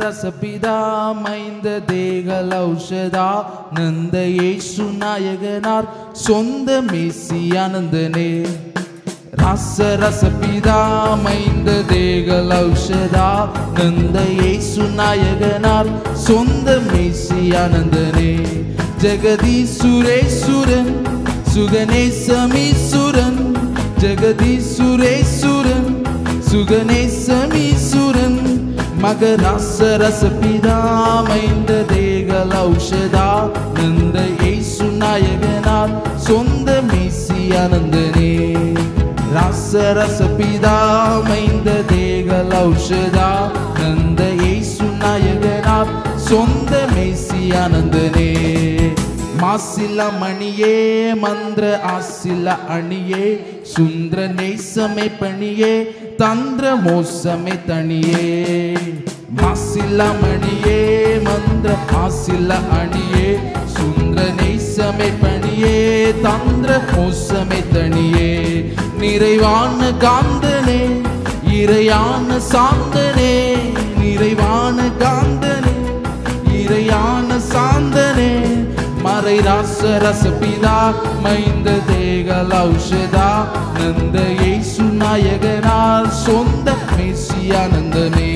रसपिता मैंद देगल औषधा नंद Yeshu नायकनार सोंद Messi आनंदने रसपिता Maind देगल औषधा नंद Yeshu नायकनार सोंद Messi आनंदने जगदीशुरेश्वरन सुगनेशमीश्वरन जगदीशुरेश्वरन सुगनेशमीश्वरन मगरास रसपिता Maind देगल औषधा नंद Yeshu नायकनार सोंद Messi आनंदने रास रसपिता मैंद देगल औषधा नंद Yeshu नायकनार सोंद Messi आनंदने मासिला मणिये मंद्र आसिला अणिये सुंदर नेसमे पणिये तंद्र मोसमे तणिये मासिला मणिये मंद्र आसिला अणिये सुंदर नेसमे पणिये तंद्र मोसमे तणिये நிறைவான காந்தனே இறையான சாந்தனே நிறைவான காந்தனே இறையான சாந்தனே मरै रास रसपिता मैंद देगल औषधा नंद येशु नायकनार सोंद मेसी आनंदने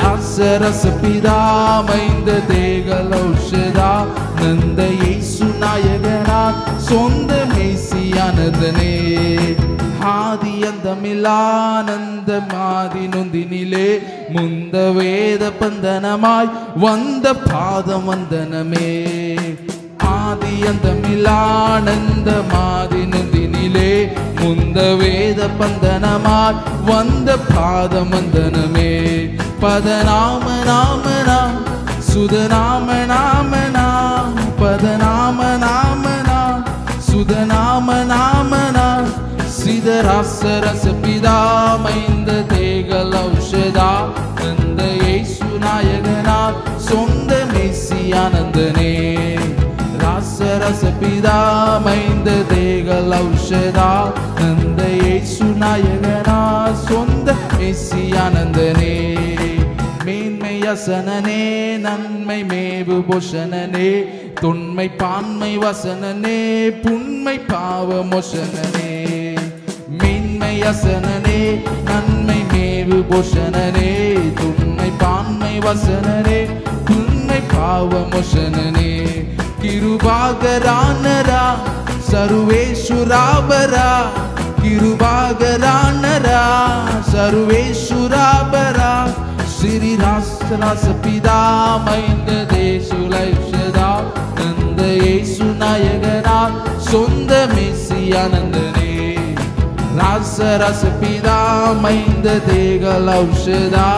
रास रसपिता मैंद देगल औषधा नंद येशु नायकनार सोंद मेसी आनंदने आदि अंतमिलानंद मादि नொந்தினிலே முந்த வேத பந்தனமாய் வந்த பாதம் வந்தனமே ஆதி அந்தமிலானந்த மாதி நொந்தினிலே முந்த வேத பந்தனமாய் வந்த பாதம் வந்தனமே பதநாம நாம நாம் சுதநாம நாம நாம் பதநாம நாம நாம் சுதநாம நாம நாம் सिद्धरास रसपिता मैंद देगल औषधा नंद येशु नायकनार सोंद मेसी आनंदने रास रसपिता मैंद देगल औषधा नंद येशु नायकनार सोंद मेसी आनंदने மேன்மையசனனே நன்மை மேவு பொஷனனே தொன்மை பான்மை வசனனே புண்மை பாவ மோசனனே மேன்மையசனனே நன்மை மேவு பொஷனனே தொன்மை பான்மை வசனனே புண்மை பாவ மோசனனே கிருபாகரானரா சர்வேஸ்வராபரா கிருபாகரானரா சர்வேஸ்வராபரா श्री रास रसपिता मैंद देगल औषधा नंद येशु नायकनार सोंद मेसी आनंदने रास रसपिता मैंद देगल औषधा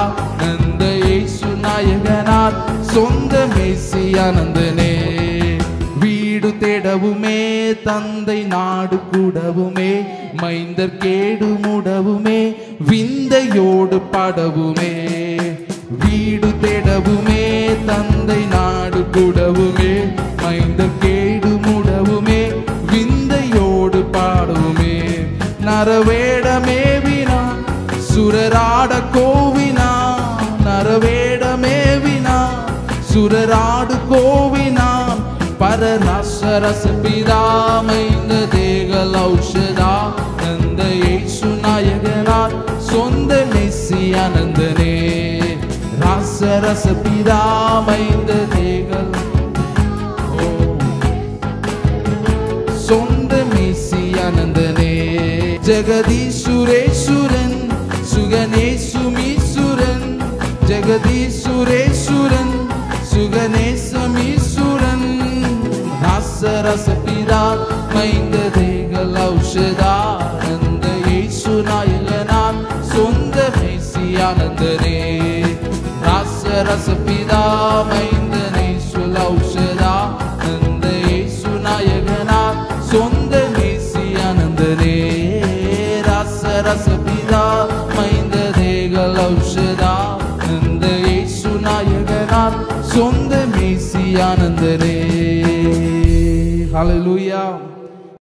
नंद येशु नायकनार सोंद मेसी आनंदने வீடு தேடவுமே தந்தை நாடு கூடவுமே மைந்தர் கேடு மூடவுமே விந்தையோடு பாடவுமே வீடு தேடவுமே தந்தை நாடு கூடவுமே மைந்தர் கேடு மூடவுமே விந்தையோடு பாடவுமே நரவேடமே வினா சுரராட கோவினா நரவேடமே வினா சுரராடு கோவினா पररास रसपिता मैंद देगल औषधा नंद येशु नायकनार सोंद मेसी आनंदने रास रसपिता मैंद देगल सोंद मेसी आनंदने जगदीशुरेश्वरन सुगनेशमीश्वरन जगदीशुरेश्वरन सुगनेशमीश्वरन रास रसपिता मैंद देगल औषधा नंद येशु नायकनार सोंद मेसी आनंदने रास रसपिता मैंद देगल औषधा नंद येशु नायकनार सोंद मेसी आनंदने रास रसपिता मैंद देगल औषधा नंद येशु नायकनार सोंद मेसी आनंदने हालेलुया।